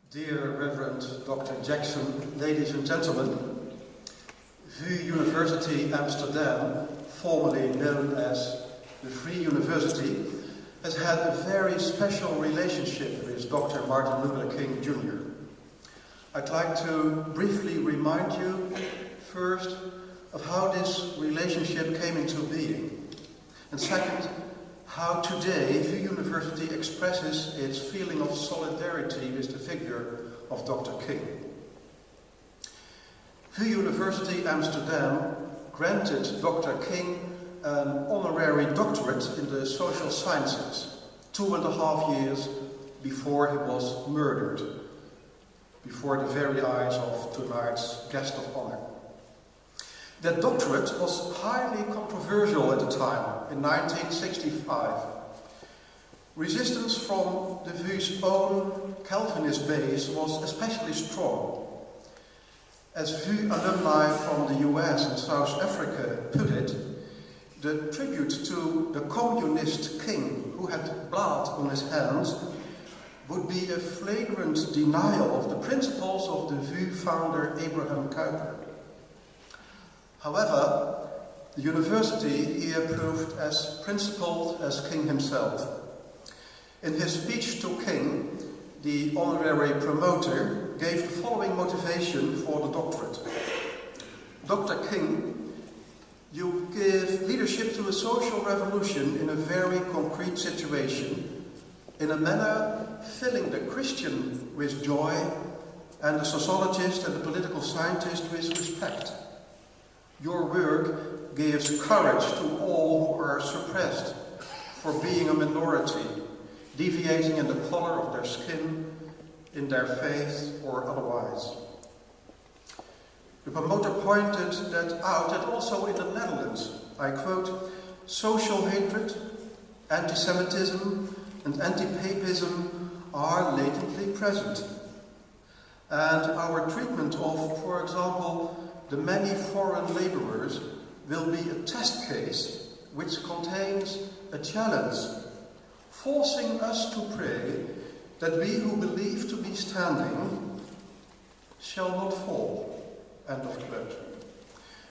Dear Reverend Dr. Jackson, ladies and gentlemen, VU University Amsterdam, formerly known as the Free University, has had a very special relationship with Dr. Martin Luther King Jr. I'd like to briefly remind you first of how this relationship came into being, and second, how today VU University expresses its feeling of solidarity with the figure of Dr. King. VU University Amsterdam granted Dr. King an honorary doctorate in the social sciences 2.5 years before he was murdered, before the very eyes of tonight's guest of honor. That doctorate was highly controversial at the time, in 1965. Resistance from the VU's own Calvinist base was especially strong. As VU alumni from the US and South Africa put it, the tribute to the communist king who had blood on his hands would be a flagrant denial of the principles of the VU founder Abraham Kuyper. However, the university he approved as principled as King himself. In his speech to King, the honorary promoter gave the following motivation for the doctorate. Dr. King, you give leadership to a social revolution in a very concrete situation, in a manner filling the Christian with joy and the sociologist and the political scientist with respect. Your work gives courage to all who are suppressed for being a minority, deviating in the color of their skin, in their faith, or otherwise. The promoter pointed that out that also in the Netherlands, I quote, social hatred, anti-Semitism, and anti-papism are latently present. And our treatment of, for example, the many foreign laborers will be a test case which contains a challenge, forcing us to pray that we who believe to be standing shall not fall. End of quote.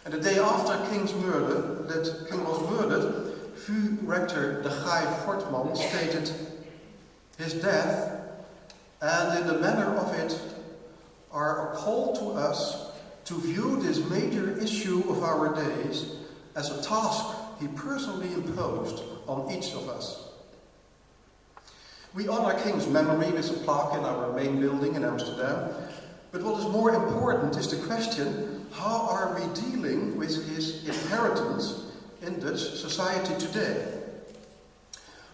And the day after King's murder, that King was murdered, VU rector de Guy Fortman stated, his death and in the manner of it are a call to us to view this major issue of our days as a task he personally imposed on each of us. We honor King's memory with a plaque in our main building in Amsterdam, but what is more important is the question, how are we dealing with his inheritance in Dutch society today?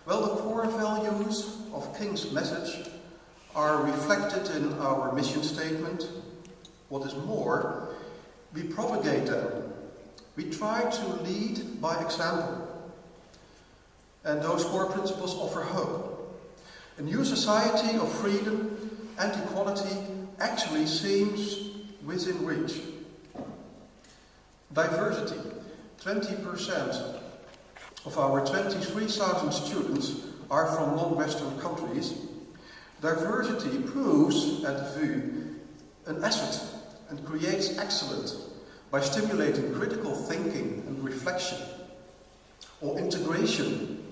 Well, the core values of King's message are reflected in our mission statement. What is more, we propagate them. We try to lead by example. And those core principles offer hope. A new society of freedom and equality actually seems within reach. Diversity. 20% of our 23,000 students are from non-Western countries. Diversity proves at the VU an asset and creates excellence by stimulating critical thinking and reflection. Or integration.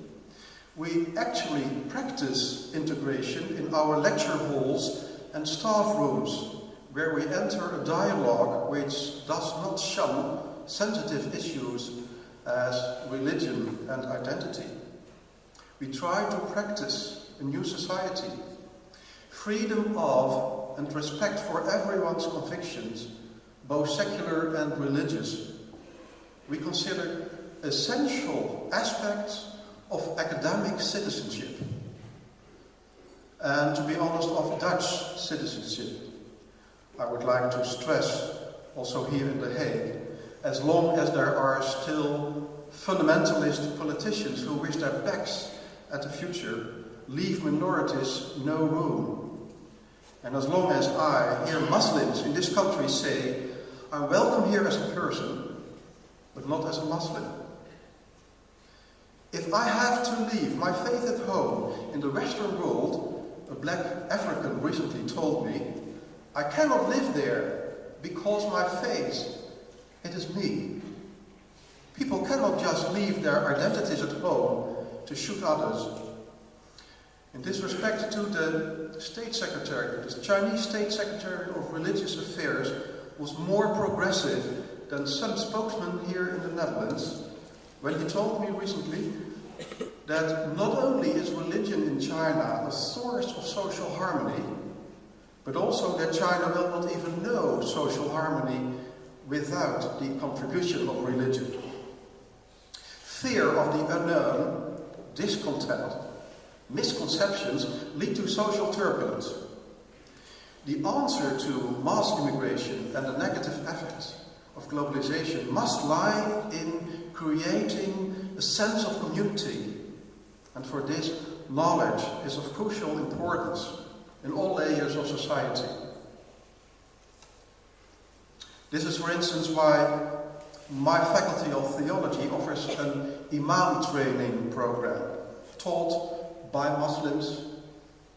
We actually practice integration in our lecture halls and staff rooms, where we enter a dialogue which does not shun sensitive issues as religion and identity. We try to practice a new society, freedom of and respect for everyone's convictions, both secular and religious. We consider essential aspects of academic citizenship, and to be honest, of Dutch citizenship. I would like to stress, also here in The Hague, as long as there are still fundamentalist politicians who wish their backs at the future, leave minorities no room. And as long as I hear Muslims in this country say, I'm welcome here as a person, but not as a Muslim. If I have to leave my faith at home in the Western world, a black African recently told me, "I cannot live there because my face, it is me." People cannot just leave their identities at home to shoot others. In this respect to the State Secretary, the Chinese State Secretary of Religious Affairs was more progressive than some spokesman here in the Netherlands when he told me recently that not only is religion in China a source of social harmony, but also that China will not even know social harmony without the contribution of religion. Fear of the unknown, discontent, misconceptions lead to social turbulence. The answer to mass immigration and the negative effects of globalization must lie in creating a sense of community. And for this, knowledge is of crucial importance in all layers of society. This is, for instance, why my Faculty of Theology offers an Imam training program taught by Muslims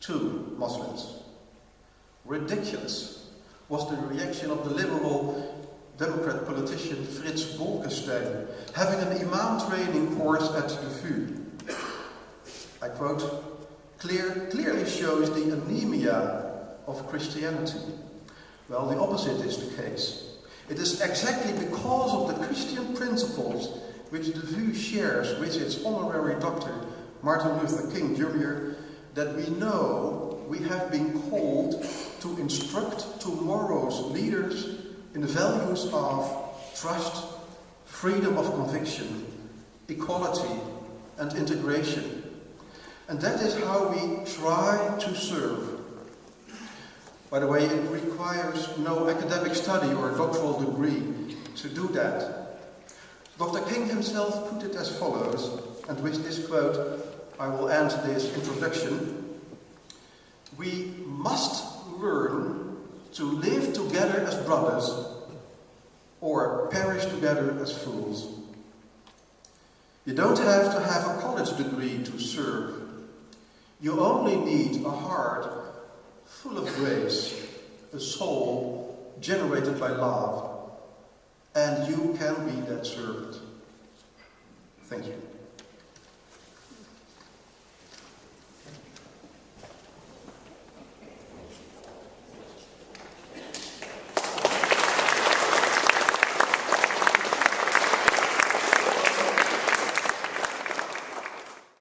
to Muslims. Ridiculous was the reaction of the liberal Democrat politician Frits Bolkestein having an Imam training course at the VU. I quote, clearly shows the anemia of Christianity. Well, the opposite is the case. It is exactly because of the Christian principles which the VU shares with its honorary doctor, Martin Luther King Jr., that we know we have been called to instruct tomorrow's leaders in the values of trust, freedom of conviction, equality, and integration. And that is how we try to serve. By the way, it requires no academic study or doctoral degree to do that. Dr. King himself put it as follows, and with this quote I will end this introduction. We must learn to live together as brothers or perish together as fools. You don't have to have a college degree to serve. You only need a heart full of grace, a soul generated by love, and you can be that servant. Thank you.